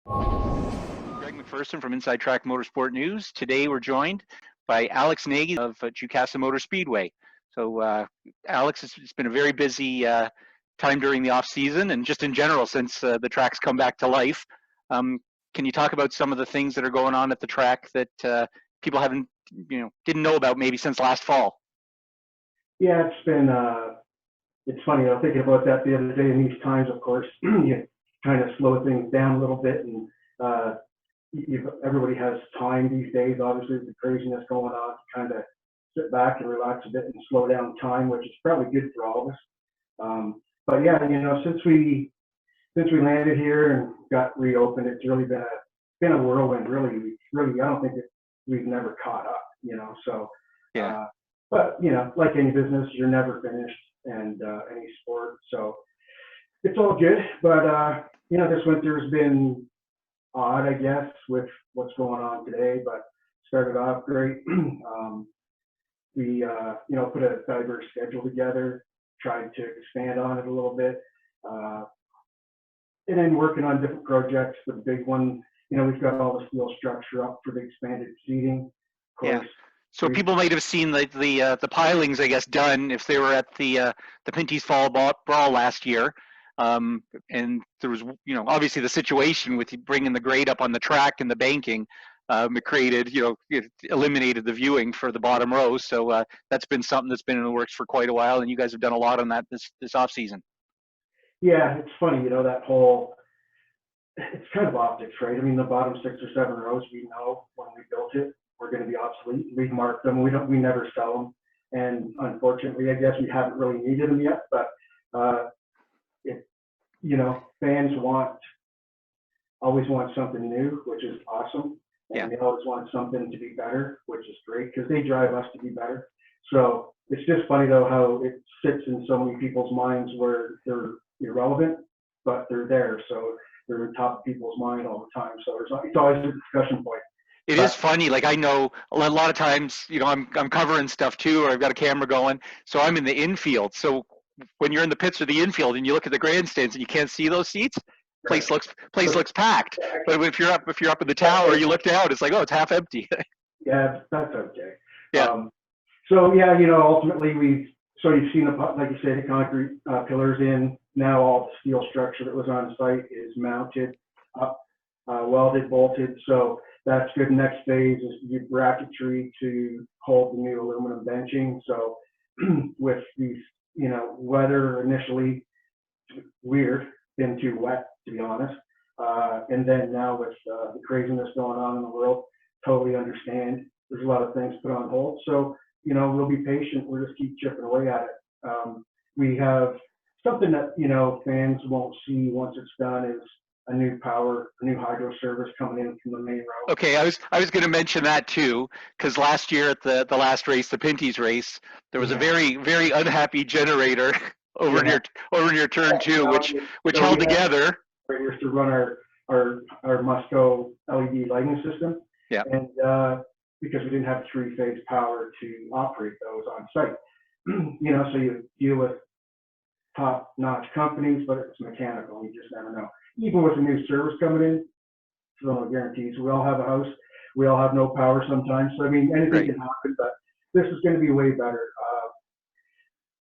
Greg McPherson from Inside Track Motorsport News. Today we're joined by Alex Nagy of Jukasa Motor Speedway. So, Alex, it's been a very busy time during the off season and just in general since the track's come back to life. Can you talk about some of the things that are going on at the track that people haven't, didn't know about maybe since last fall? Yeah, it's funny, I was thinking about that the other day. In these times, of course, you kind of slow things down a little bit, and everybody has time these days, obviously, with the craziness going on, to kind of sit back and relax a bit and slow down time, which is probably good for all of us. But yeah, since we landed here and got reopened, it's really been a whirlwind. Really, I don't think we've never caught up. So Yeah. but like any business, you're never finished, and any sport. So it's all good. But this winter's been odd, I guess, with what's going on today. But started off great. We put a diverse schedule together, tried to expand on it a little bit, and then working on different projects. The big one, we've got all the steel structure up for the expanded seating. Of course, Yeah. So people might have seen the pilings, I guess, done if they were at the Pinty's Fall Brawl last year. And there was, obviously the situation with bringing the grade up on the track and the banking, it created, it eliminated the viewing for the bottom row. So that's been something that's been in the works for quite a while, and you guys have done a lot on that this off season. Yeah, it's funny, it's kind of optics, right? I mean, the bottom 6 or 7 rows, we know when we built it, we're going to be obsolete. We've marked them. We never sell them, and unfortunately, I guess we haven't really needed them yet. But fans always want something new, which is awesome, and Yeah. they always want something to be better, which is great because they drive us to be better. So it's just funny though how it sits in so many people's minds where they're irrelevant, but they're there. So they're on top of people's mind all the time. So it's always a discussion point. It is funny. Like I know a lot of times, I'm covering stuff too, or I've got a camera going, so I'm in the infield. So when you're in the pits or the infield and you look at the grandstands and you can't see those seats, place looks packed. But if you're up in the tower, you look down, it's like, oh, it's half empty. Yeah, that's okay. Yeah. So yeah, ultimately you've seen like you said, the concrete pillars in. Now all the steel structure that was on site is mounted up, welded, bolted. So that's good. Next phase is the bracketry to hold the new aluminum benching. So with these, weather initially weird, been too wet to be honest. And then now with the craziness going on in the world, totally understand. There's a lot of things put on hold. So, we'll be patient. We'll just keep chipping away at it. We have something that, fans won't see once it's done is a new hydro service coming in from the main road. Okay, I was going to mention that too, because last year at the last race, the Pinty's race, there was a very, very unhappy generator over near turn 2, which held together. We used to run our must-go LED lighting system. Yeah. And because we didn't have 3-phase power to operate those on site. So you deal with top-notch companies, but it's mechanical. You just never know. Even with a new service coming in, no guarantees. We all have a house. We all have no power sometimes. So, I mean, anything can happen, but this is going to be way better.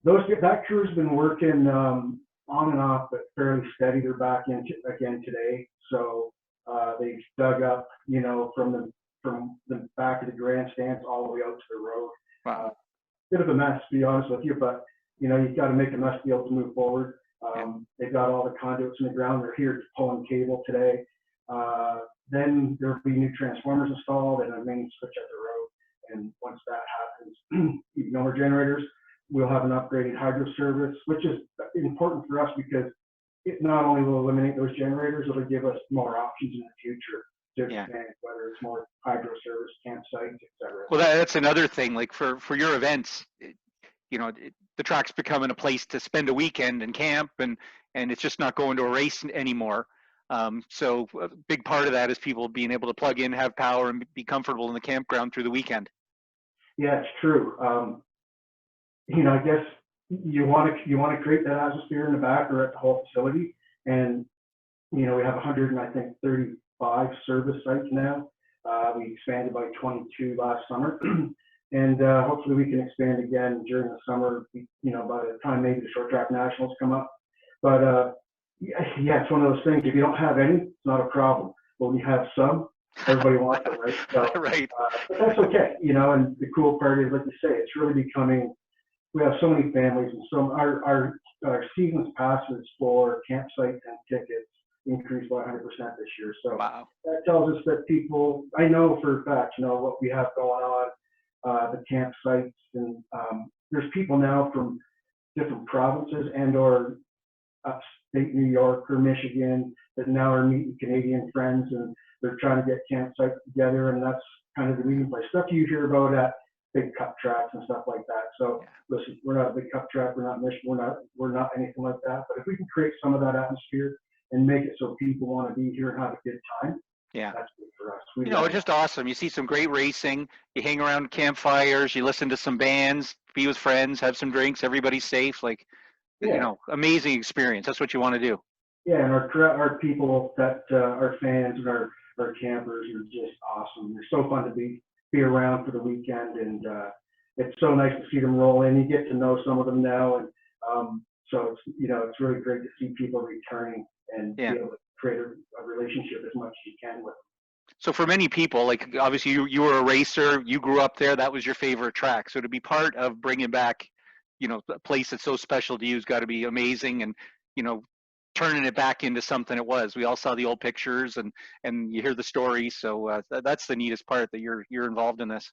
That crew's been working on and off, but fairly steady. They're back in again today. So they've dug up, from the back of the grandstands all the way out to the road. Wow. Bit of a mess, to be honest with you, but you've got to make a mess to be able to move forward. They've got all the conduits in the ground. They're here pulling cable today. Then there'll be new transformers installed and a main switch at the road. And once that happens, no more generators. We'll have an upgraded hydro service, which is important for us because it not only will eliminate those generators, it'll give us more options in the future to expand, whether it's more hydro service, campsites, etc. Well, that's another thing. Like for your events, the track's becoming a place to spend a weekend and camp, and it's just not going to a race anymore. So a big part of that is people being able to plug in, have power, and be comfortable in the campground through the weekend. Yeah, it's true. I guess you want to create that atmosphere in the back or at the whole facility, and we have 130 service sites now. We expanded by 22 last summer. And hopefully we can expand again during the summer, by the time maybe the short track nationals come up. But yeah, it's one of those things. If you don't have any, it's not a problem. But when you have some, everybody wants it, right? So, Right. but that's okay, and the cool part is, like you say, it's really becoming, we have so many families, and so our season's passes for campsites and tickets increased by 100% this year. So Wow. that tells us that people, I know for a fact, what we have going on, the campsites, and there's people now from different provinces and or upstate New York or Michigan that now are meeting Canadian friends, and they're trying to get campsites together, and that's kind of the meeting place. Stuff you hear about at big cup tracks and stuff like that. So listen, we're not a big cup track, we're not Michigan, we're not anything like that. But if we can create some of that atmosphere and make it so people want to be here and have a good time, that's good for us. It's just awesome. You see some great racing, you hang around campfires, you listen to some bands, be with friends, have some drinks, everybody's safe. Amazing experience. That's what you want to do. Yeah, and our people that our fans and our campers are just awesome. They're so fun to be around for the weekend, and it's so nice to see them roll in. You get to know some of them now, and so it's really great to see people returning and be able to create a relationship as much as you can with them. So for many people, like obviously you were a racer, you grew up there, that was your favorite track. So to be part of bringing back, a place that's so special to you has got to be amazing, and turning it back into something it was. We all saw the old pictures, and you hear the stories. So that's the neatest part, that you're involved in this.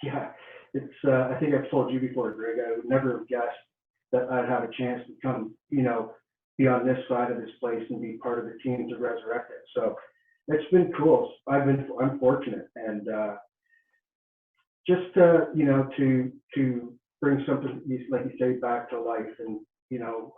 Yeah, it's I think I've told you before, Greg, I would never have guessed that I'd have a chance to come, be on this side of this place and be part of the team to resurrect it. So it's been cool. I'm fortunate, and just to bring something, like you say, back to life. And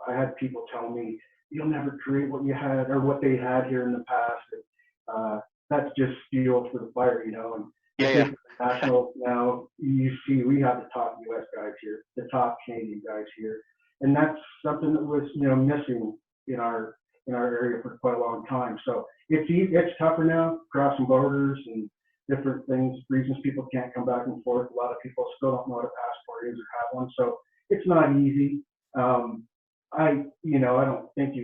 I had people tell me, you'll never create what you had or what they had here in the past. And that's just fuel for the fire, And I think national now, you see, we have the top U.S. guys here, the top Canadian guys here, and that's something that was missing in our area for quite a long time. So it's tougher now, crossing borders and different things, reasons people can't come back and forth. A lot of people still don't know what a passport is or have one, so it's not easy. I don't think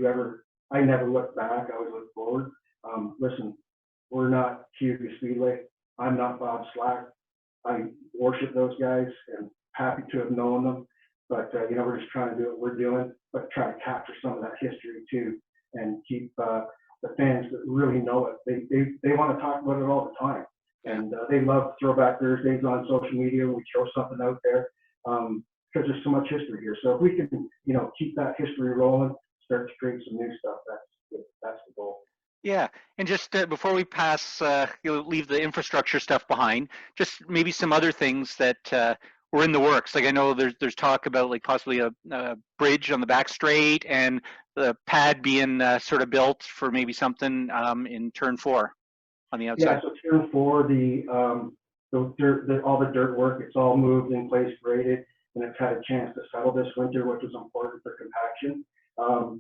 I never look back, I always look forward. Listen, we're not Cuba Speedway. I'm not Bob Slack. I worship those guys and happy to have known them. But, we're just trying to do what we're doing, but try to capture some of that history too, and keep the fans that really know it. They want to talk about it all the time. And they love Throwback Thursdays on social media when we throw something out there, because there's so much history here. So if we can, keep that history rolling, start to create some new stuff, that's the goal. Yeah, and just before we pass, leave the infrastructure stuff behind, just maybe some other things that were in the works. Like I know there's talk about like possibly a bridge on the back straight, and the pad being sort of built for maybe something in turn 4 on the outside. Yeah, so turn 4, all the dirt work, it's all moved in place, graded, and it's had a chance to settle this winter, which is important for compaction.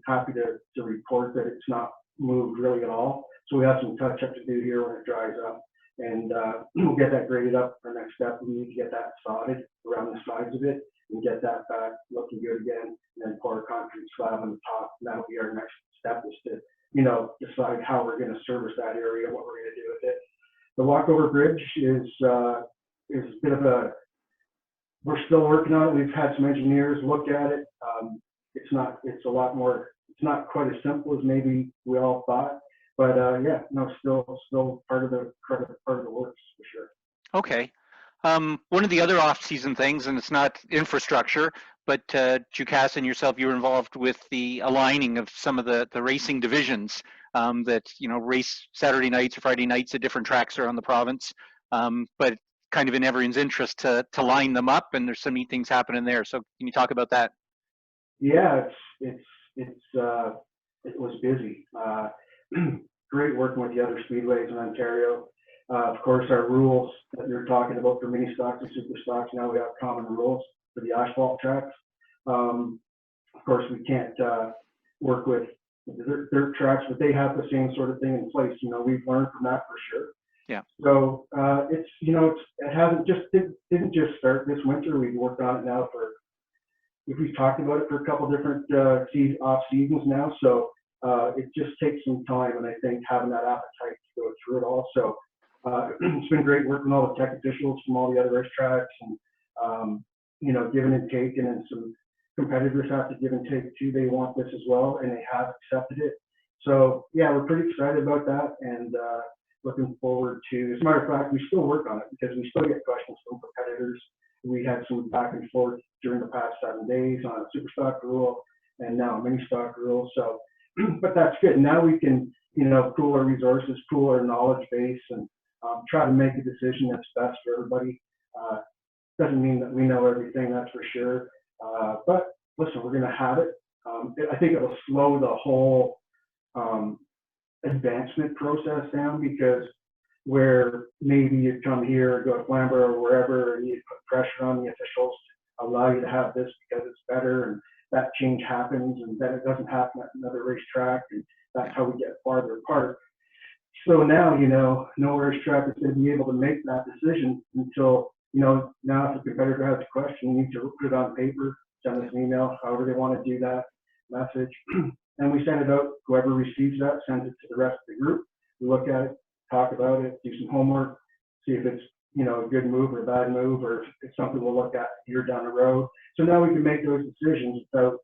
Happy to report that it's not moved really at all. So we have some touch up to do here when it dries up, and we'll get that graded up. Our next step, we need to get that sodded around the sides of it and get that back looking good again, and then pour a concrete slab on the top. And that'll be our next step, is to decide how we're going to service that area, what we're going to do with it. The walkover bridge is a bit of we're still working on it. We've had some engineers look at it. It's a lot more, it's not quite as simple as maybe we all thought, but still part of the works for sure. Okay. One of the other off-season things, and it's not infrastructure, but Jukasa and yourself, you were involved with the aligning of some of the racing divisions that race Saturday nights or Friday nights at different tracks around the province, but kind of in everyone's interest to line them up, and there's some neat things happening there. So can you talk about that? Yeah, it was busy. Great working with the other speedways in Ontario. Of course, our rules that you're talking about for mini stocks and super stocks, now we have common rules for the asphalt tracks. Of course, we can't work with dirt tracks, but they have the same sort of thing in place. We've learned from that for sure. Yeah. So it hasn't didn't just start this winter. We've worked on it now we've talked about it for a couple different off seasons now. So it just takes some time, and I think having that appetite to go through it all. So it's been great working with all the tech officials from all the other racetracks, and giving and taking, and some competitors have to give and take too. They want this as well, and they have accepted it. So yeah, we're pretty excited about that, and looking forward to. As a matter of fact, we still work on it because we still get questions from competitors. We had some back and forth during the past 7 days on a super stock rule and now a mini stock rule. So, but that's good. Now we can, pool our resources, pool our knowledge base, and try to make a decision that's best for everybody. Doesn't mean that we know everything, that's for sure. But listen, we're going to have it. I think it'll slow the whole advancement process down, because where maybe you come here or go to Flamborough or wherever, and you put pressure on the officials to allow you to have this because it's better, and that change happens, and then it doesn't happen at another racetrack, and that's how we get farther apart. So now, no racetrack is going to be able to make that decision until, now if a competitor has a question, you need to put it on paper, send us an email, however they want to do that message. And we send it out. Whoever receives that sends it to the rest of the group. We look at it, talk about it, do some homework, see if it's, a good move or a bad move, or if it's something we'll look at a year down the road. So now we can make those decisions without,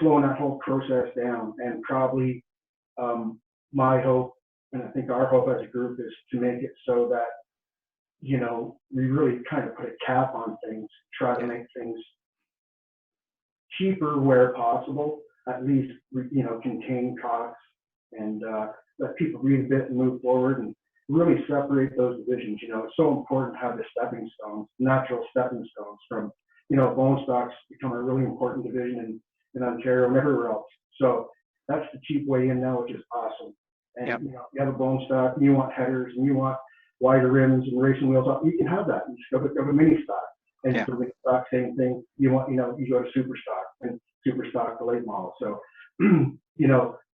slowing that whole process down. And probably my hope, and I think our hope as a group, is to make it so that, we really kind of put a cap on things, try to make things cheaper where possible, at least, contain costs, and let people breathe a bit and move forward, and really separate those divisions. It's so important to have the stepping stones, natural stepping stones from, bone stocks become a really important division in Ontario and everywhere else. So that's the cheap way in now, which is awesome. And Yep. You have a bone stock, and you want headers, and you want wider rims and racing wheels up, you can have that. You just go to mini stock, and for mini stock, same thing. You want, you go to super stock, and super stock the late model. So,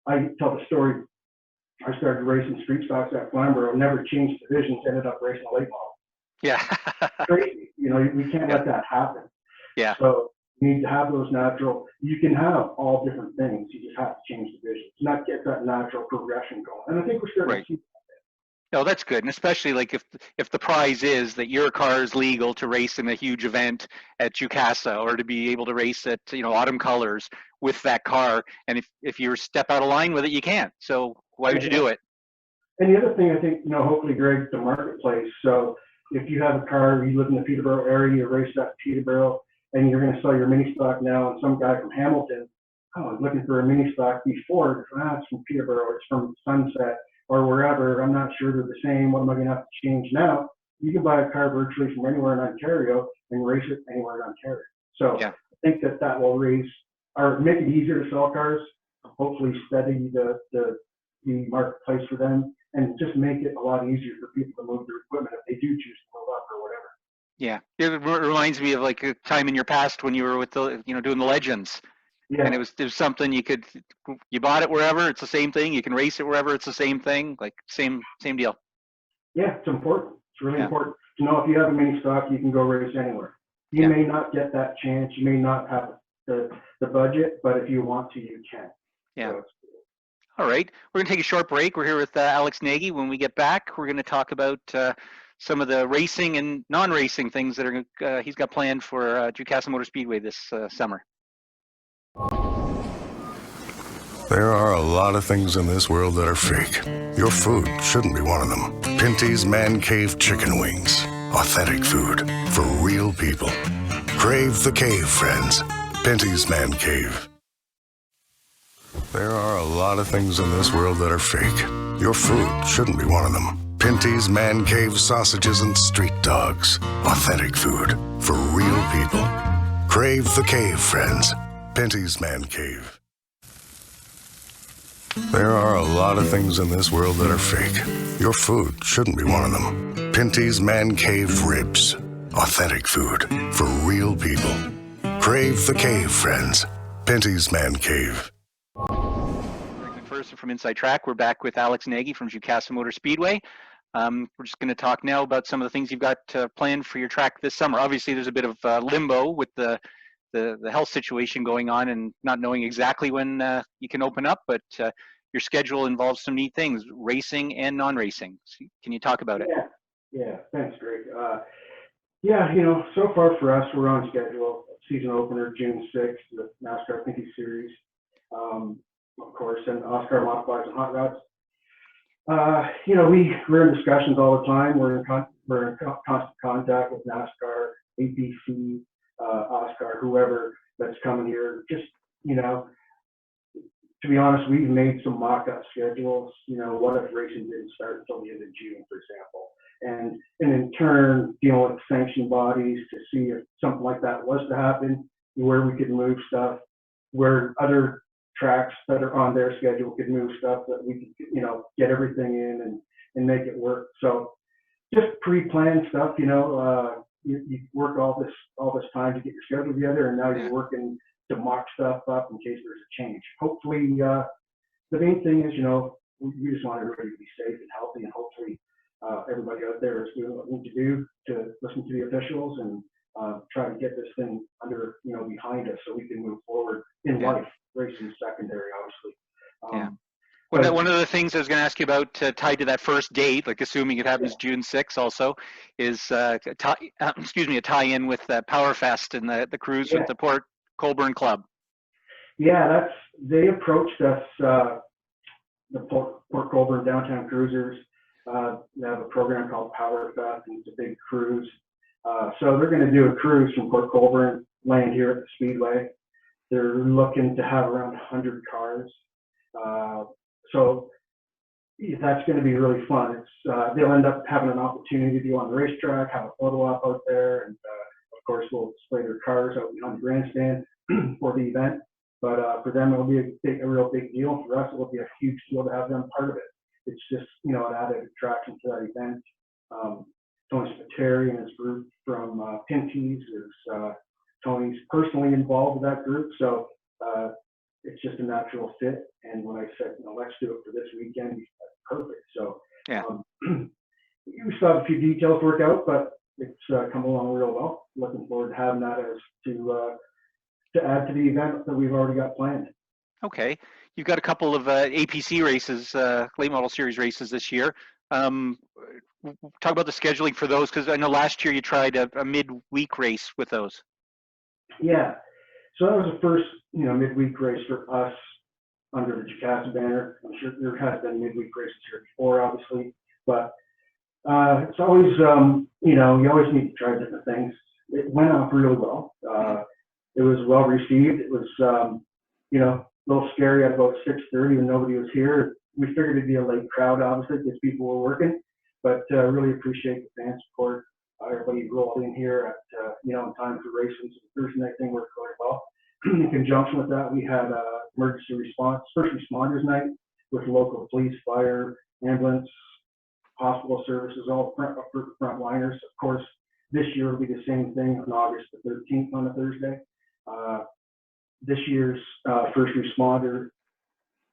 I tell the story. I started racing street stocks at Flamborough, never changed divisions, ended up racing a late model. Yeah. Crazy. We can't let that happen. Yeah. So you need to have those natural. You can have all different things. You just have to change divisions, not get that natural progression going. And I think we're starting to see that. No, that's good, and especially like if the prize is that your car is legal to race in a huge event at Jukasa, or to be able to race at Autumn Colors with that car, and if you step out of line with it, you can't. So why would you do it? And the other thing, I think, hopefully, Greg, the marketplace. So if you have a car, you live in the Peterborough area, you race at Peterborough, and you're going to sell your mini stock now, and some guy from Hamilton, I was looking for a mini stock before, it's from Peterborough, it's from Sunset, or wherever, I'm not sure they're the same, what am I going to have to change now? You can buy a car virtually from anywhere in Ontario and race it anywhere in Ontario. So I think that will raise, or make it easier to sell cars, hopefully steady the marketplace for them, and just make it a lot easier for people to move their equipment if they do choose to move up or whatever. Yeah, it reminds me of like a time in your past when you were with the, doing the Legends. Yeah. And it was something you bought it wherever, it's the same thing. You can race it wherever, it's the same thing, like same deal. Yeah, it's important. It's really important to know if you have a mini stock, you can go race anywhere. You may not get that chance. You may not have the budget, but if you want to, you can. Yeah. So, all right. We're going to take a short break. We're here with Alex Nagy. When we get back, we're going to talk about some of the racing and non-racing things that he's got planned for Jukasa Motor Speedway this summer. There are a lot of things in this world that are fake. Your food shouldn't be one of them. Pinty's Man Cave Chicken Wings. Authentic food for real people. Crave the cave, friends. Pinty's Man Cave. There are a lot of things in this world that are fake. Your food shouldn't be one of them. Pinty's Man Cave sausages and street dogs. Authentic food for real people. Crave the cave, friends. Pinty's Man Cave. There are a lot of things in this world that are fake. Your food shouldn't be one of them. Pinty's Man Cave Ribs. Authentic food for real people. Crave the cave, friends. Pinty's Man Cave. person from Inside Track. We're back with Alex Nagy from Jukasa Motor Speedway. We're just going to talk now about some of the things you've got planned for your track this summer. Obviously, there's a bit of limbo with the health situation going on and not knowing exactly when you can open up, but your schedule involves some neat things, racing and non-racing. So can you talk about it? Yeah, thanks, Greg. Yeah, you know, so far for us, we're on schedule. Season opener, June 6th, the NASCAR Pinty Series, of course, and Oscar Modifieds and Hot Rods. You know, we're in discussions all the time. We're in constant contact with NASCAR, APC, Oscar, whoever that's coming here. Just, you know, to be honest, we've made some mock-up schedules. You know, what if racing didn't start until the end of June, for example? And in turn, dealing with sanction bodies to see if something like that was to happen, where we could move stuff, where other tracks that are on their schedule could move stuff that we could, you know, get everything in and make it work. So just pre-planned stuff, you know, you work all this time to get your schedule together, and now you're working to mock stuff up in case there's a change. Hopefully, the main thing is, you know, we just want everybody to be safe and healthy, and hopefully everybody out there is doing what we need to do to listen to the officials and try to get this thing under, you know, behind us so we can move forward in life. Racing secondary, obviously. One of the things I was going to ask you about tied to that first date, like assuming it happens June 6th also, is a tie-in with Powerfest and the cruise with the Port Colborne Club. Yeah, they approached us, the Port Colborne Downtown Cruisers. They have a program called Powerfest, and it's a big cruise. So they're going to do a cruise from Port Colborne, land here at the Speedway. They're looking to have around 100 cars. So that's going to be really fun. They'll end up having an opportunity to go on the racetrack, have a photo op out there, and of course we'll display their cars out behind the grandstand for the event. But for them, it'll be a real big deal. For us, it will be a huge deal to have them part of it. It's just, you know, an added attraction to that event. Tony Spiteri and his group from Pinty's is Tony's personally involved with that group, so it's just a natural fit. And when I said, you know, let's do it for this weekend, that's perfect. So we still have a few details to work out, but it's come along real well. Looking forward to having that as to add to the event that we've already got planned. Okay, you've got a couple of APC races, late model series races this year. Talk about the scheduling for those, because I know last year you tried a midweek race with those. Yeah, so that was the first, you know, midweek race for us under the Jukasa banner. I'm sure there has been midweek races here before, obviously, but it's always, you know, you always need to try different things. It went off really well. It was well received. It was, you know, a little scary at about 6:30 when nobody was here. We figured it'd be a late crowd, obviously, because people were working, but really appreciate the fan support. Everybody rolled in here at, you know, in time for racing. So the Thursday night thing worked really well. In conjunction with that, we had emergency response, first responders night with local police, fire, ambulance, hospital services, all frontliners. Of course, this year will be the same thing on August the 13th on a Thursday. This year's first responder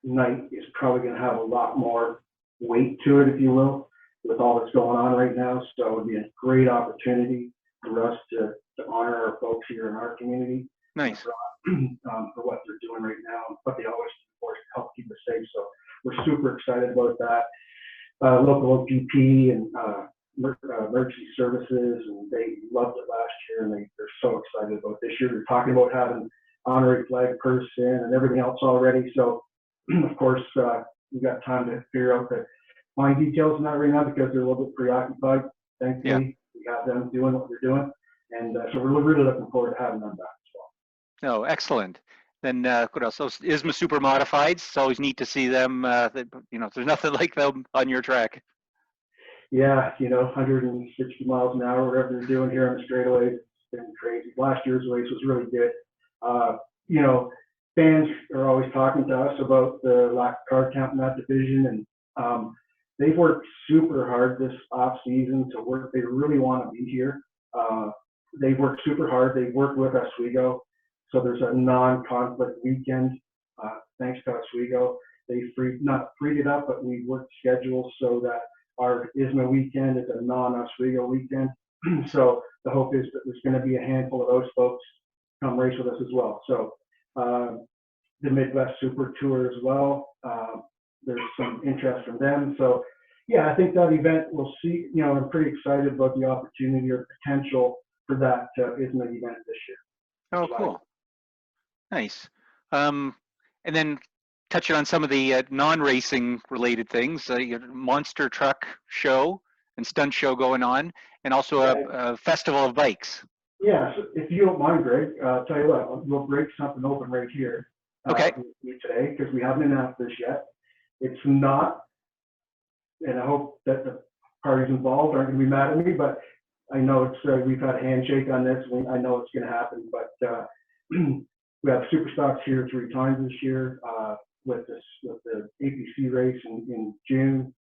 night is probably going to have a lot more weight to it, if you will, with all that's going on right now. So it would be a great opportunity for us to honor our folks here in our community. Nice. For what they're doing right now, but they always, of course, help keep us safe. So we're super excited about that. Local OPP and emergency services, and they loved it last year, and they're so excited about this year. They're talking about having honorary flag person and everything else already. So, of course, we've got time to figure out the fine details in that right now because they're a little bit preoccupied. Thankfully, we have them doing what they're doing, and so we're really looking forward to having them back as well. Oh, excellent. Then what else? So ISMA Super Modifieds. It's always neat to see them. You know, there's nothing like them on your track. Yeah, you know, 160 miles an hour, whatever they're doing here on the straightaways, it's been crazy. Last year's race was really good. You know, fans are always talking to us about the lack of car count in that division, and they've worked super hard this off season to work. They really want to be here. They've worked super hard. They've worked with Oswego, so there's a non-conflict weekend thanks to Oswego. they not freed it up, but we worked schedules so that our ISMA weekend is a non-Oswego weekend. So the hope is that there's going to be a handful of those folks come race with us as well. So the Midwest Super Tour as well. There's some interest from them. So yeah, I think that event we'll see. You know, I'm pretty excited about the opportunity or potential for that ISMA event this year. Oh, cool. Nice. And then touching on some of the non-racing related things, your monster truck show and stunt show going on, and also a festival of bikes. Yeah, so if you don't mind, Greg, I'll tell you what, we'll break something open right here Okay. today, because we haven't announced this yet. It's not, and I hope that the parties involved aren't going to be mad at me, but I know it's we've had a handshake on this. I know it's going to happen, but we have super stocks here 3 times this year with the APC race in June,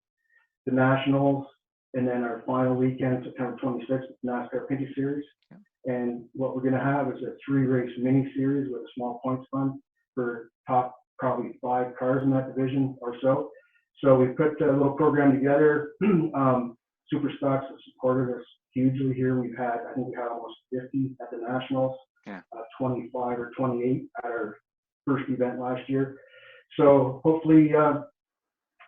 the Nationals, and then our final weekend, September 26th, NASCAR Pinty Series. And what we're going to have is a 3-race mini series with a small points fund for top probably 5 cars in that division or so. So we put a little program together. Super Stocks have supported us hugely here. I think we had almost 50 at the Nationals, 25 or 28 at our first event last year. So hopefully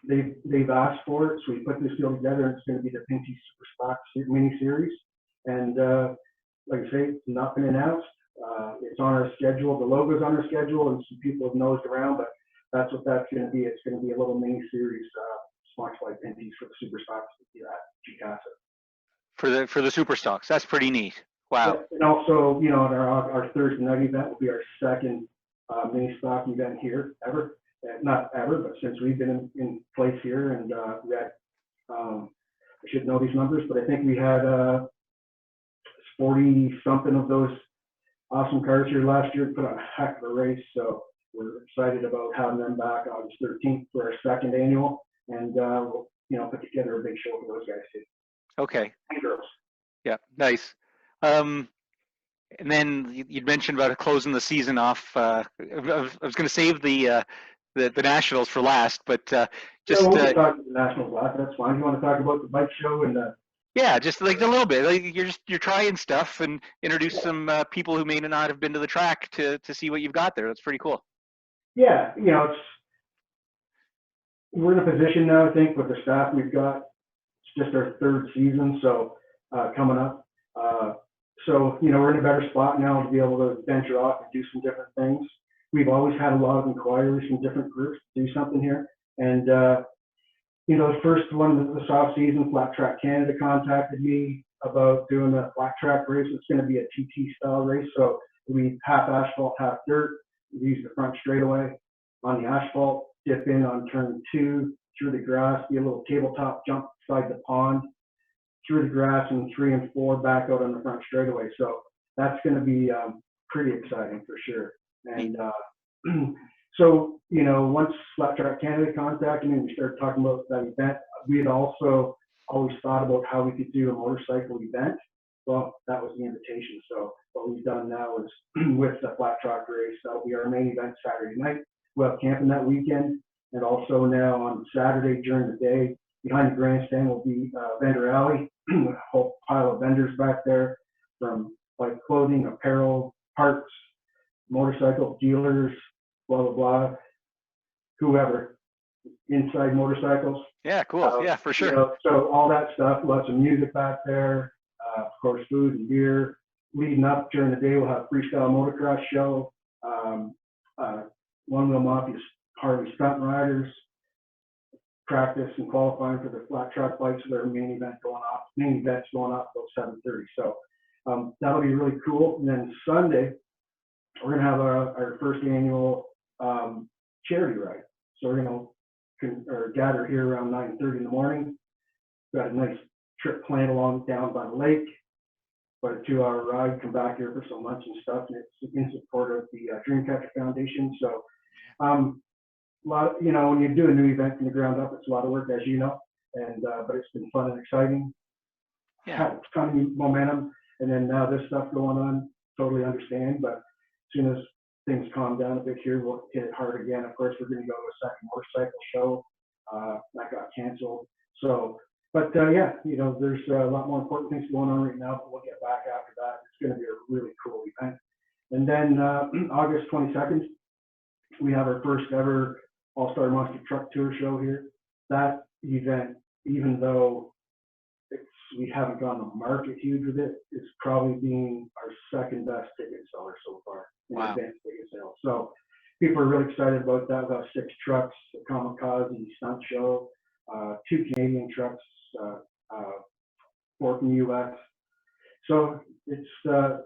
they've asked for it. So we put this deal together, and it's going to be the Pinty Super Stocks mini series. And like I say, it's not been announced. It's on our schedule. The logo's on our schedule, and some people have nosed around, but that's what that's going to be. It's going to be a little mini series sponsored by Pinty's for the Super Stocks at Jukasa. For the super stocks. That's pretty neat. Wow. Yeah, and also, you know, our Thursday night event will be our second mini stock event here ever. Not ever, but since we've been in place here, and we had, I should know these numbers, but I think we had 40 something of those awesome cars here last year. Put on a heck of a race, so we're excited about having them back August 13th for our second annual, and we'll, you know, put together a big show for those guys too. Okay. And girls. Yeah, nice. And then you'd mentioned about closing the season off. I was going to save the Nationals for last, but just we'll talk about the Nationals last. That's fine. You want to talk about the bike show and yeah, just like a little bit. Like you're trying stuff and introduce some people who may not have been to the track to see what you've got there. That's pretty cool. Yeah, you know, we're in a position now, I think, with the staff we've got. It's just our 3rd season, so coming up. So, you know, we're in a better spot now to be able to venture off and do some different things. We've always had a lot of inquiries from different groups to do something here. And, you know, the first one of the soft season, Flat Track Canada contacted me about doing a flat track race. It's going to be a TT style race. So we half asphalt, half dirt. We use the front straightaway on the asphalt, dip in on turn 2, through the grass, be a little tabletop jump beside the pond, through the grass, and 3 and 4 back out on the front straightaway. So that's going to be pretty exciting for sure. And so, you know, once Flat Track Canada contacted me and we started talking about that event, we had also always thought about how we could do a motorcycle event. Well, that was the invitation. So what we've done now is with the flat track race, that'll be our main event Saturday night. We'll have camping that weekend. And also now on Saturday during the day, behind the grandstand will be vendor alley, a whole pile of vendors back there from like clothing, apparel, parts, motorcycle dealers, blah, blah, blah, whoever, inside motorcycles. Yeah, cool. Yeah, for sure. You know, so all that stuff, lots of music back there, of course, food and beer. Leading up during the day, we'll have freestyle motocross show, One Wheel Mafia's Harley stunt riders, practice and qualifying for the flat track bikes. Their main event's going off about 7:30. So that'll be really cool. And then Sunday, we're gonna have our first annual charity ride. So we're gonna gather here around 9:30 in the morning. Got a nice trip planned down by the lake. About a 2-hour ride. Come back here for some lunch and stuff. And it's in support of the Dreamcatcher Foundation. So a lot, you know, when you do a new event from the ground up, it's a lot of work, as you know. And but it's been fun and exciting. Yeah. Had kind of momentum. And then now this stuff going on, totally understand. But as soon as things calm down a bit here, we'll hit it hard again. Of course, we're going to go to a second motorcycle show. That got canceled. So, but yeah, there's a lot more important things going on right now, but we'll get back after that. It's going to be a really cool event. And then August 22nd, we have our first ever All-Star Monster Truck Tour show here. That event, even though we haven't gone to market huge with it, it's probably been our second best ticket seller so far in advanced ticket sales. So people are really excited about that. We've got 6 trucks, a kamikaze stunt show, 2 Canadian trucks, 4 from the US. So it's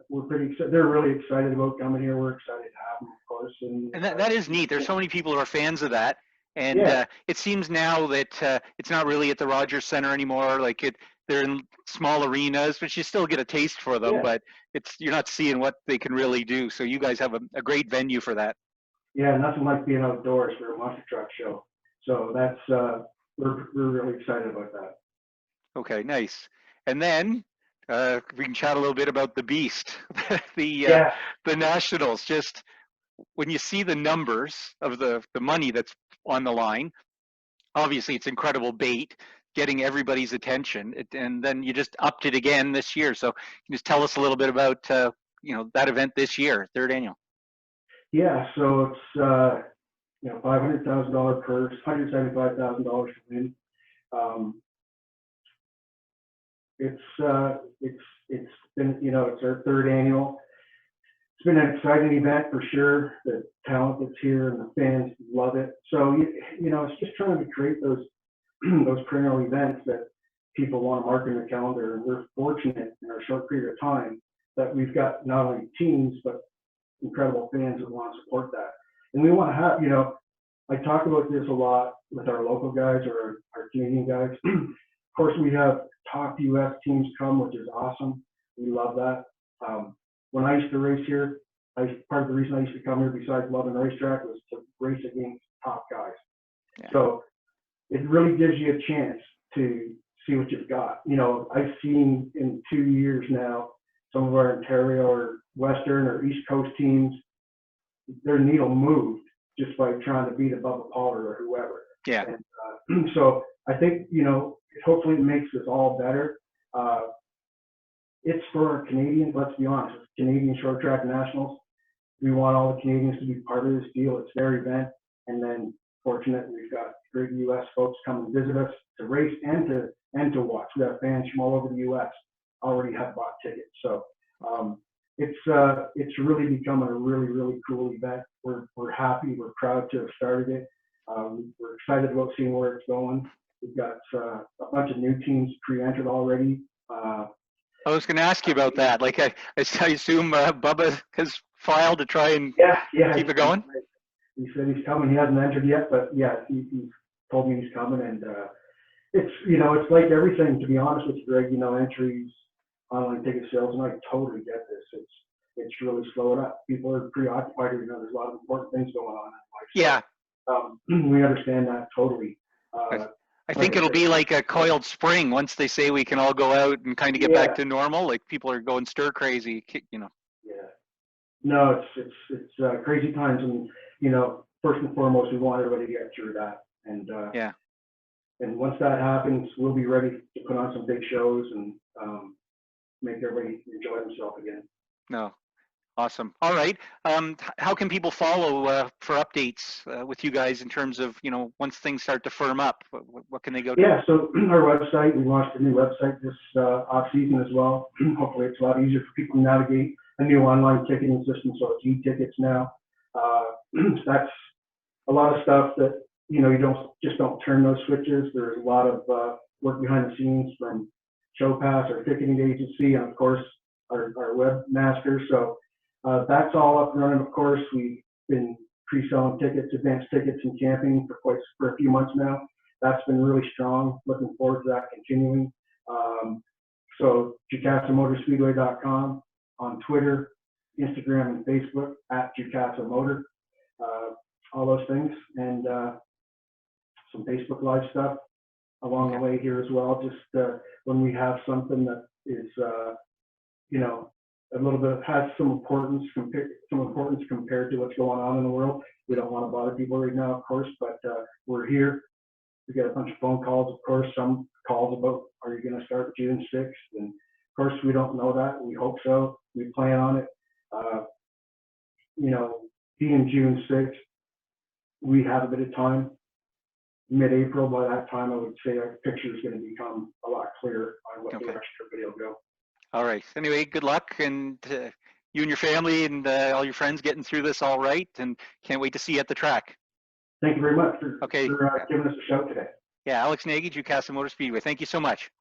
we're pretty excited. They're really excited about coming here. We're excited to have them, of course. And that is neat. There's so many people who are fans of that. And it seems now that it's not really at the Rogers Center anymore. Like they're in small arenas, but you still get a taste for them. But you're not seeing what they can really do. So you guys have a great venue for that. Yeah, nothing like being outdoors for a monster truck show. So that's we're really excited about that. Okay, nice. And then we can chat a little bit about the Beast, the Nationals. Just when you see the numbers of the money that's on the line, obviously it's incredible bait, getting everybody's attention, and then you just upped it again this year. So can you just tell us a little bit about that event this year, 3rd annual? Yeah, so it's $500,000 purse, $175,000 to win. It's been it's our 3rd annual. It's been an exciting event for sure. The talent that's here and the fans love it. So it's just trying to create those perennial events that people want to mark in their calendar. And we're fortunate in our short period of time that we've got not only teams but incredible fans that want to support that. And we want to have, I talk about this a lot with our local guys or our Canadian guys. Of course, we have top US teams come, which is awesome. We love that. When I used to race here, part of the reason I used to come here, besides loving the racetrack, was to race against top guys. Yeah. So it really gives you a chance to see what you've got. I've seen in 2 years now, some of our Ontario or Western or East Coast teams, their needle moved just by trying to beat a Bubba Pollard or whoever. Yeah. And, so I think, hopefully it makes us all better. It's for our Canadians, let's be honest. It's Canadian Short Track Nationals. We want all the Canadians to be part of this deal. It's their event. And then fortunately, we've got great US folks come and visit us to race and to watch. We have fans from all over the US already have bought tickets. So it's really become a really, really cool event. We're happy. We're proud to have started it. We're excited about seeing where it's going. We've got a bunch of new teams pre-entered already. I was going to ask you about that. Like, I assume Bubba has filed to try and keep it going? He said he's coming. He hasn't entered yet, but yeah, he told me he's coming. And it's like everything, to be honest with you, Greg, entries, online ticket sales, and I totally get this. It's really slowed up. People are preoccupied. There's a lot of important things going on in life. So, we understand that totally. I think it'll be like a coiled spring once they say we can all go out and kind of get back to normal. Like people are going stir crazy, Yeah. No, it's crazy times, and first and foremost, we want everybody to get through that. And and once that happens, we'll be ready to put on some big shows and make everybody enjoy themselves again. No. Awesome. All right. How can people follow for updates with you guys in terms of, once things start to firm up? What can they go to? Yeah, so our website, we launched a new website this off-season as well. Hopefully it's a lot easier for people to navigate. A new online ticketing system, so it's e-tickets now. That's a lot of stuff that, you don't turn those switches. There's a lot of work behind the scenes from ShowPass, our ticketing agency, and of course, our webmaster. So that's all up and running. Of course, we've been pre-selling tickets, advanced tickets and camping for a few months now. That's been really strong. Looking forward to that continuing. So JukasaMotorspeedway.com, on Twitter, Instagram, and Facebook at Jukasa Motor. All those things, and some Facebook Live stuff along the way here as well. Just when we have something that is, a little bit, has some importance compared to what's going on in the world. We don't want to bother people right now, of course, but we're here. We get a bunch of phone calls, of course, some calls about, are you going to start June 6th? And of course, we don't know that. We hope so. We plan on it. Being June 6th, we have a bit of time. Mid-April, by that time, I would say our picture is going to become a lot clearer on what the rest of the video go. All right. Anyway, good luck, and you and your family and all your friends getting through this all right, and can't wait to see you at the track. Thank you very much for Okay. giving us a shout today. Yeah, Alex Nagy, Jukasa Motor Speedway. Thank you so much.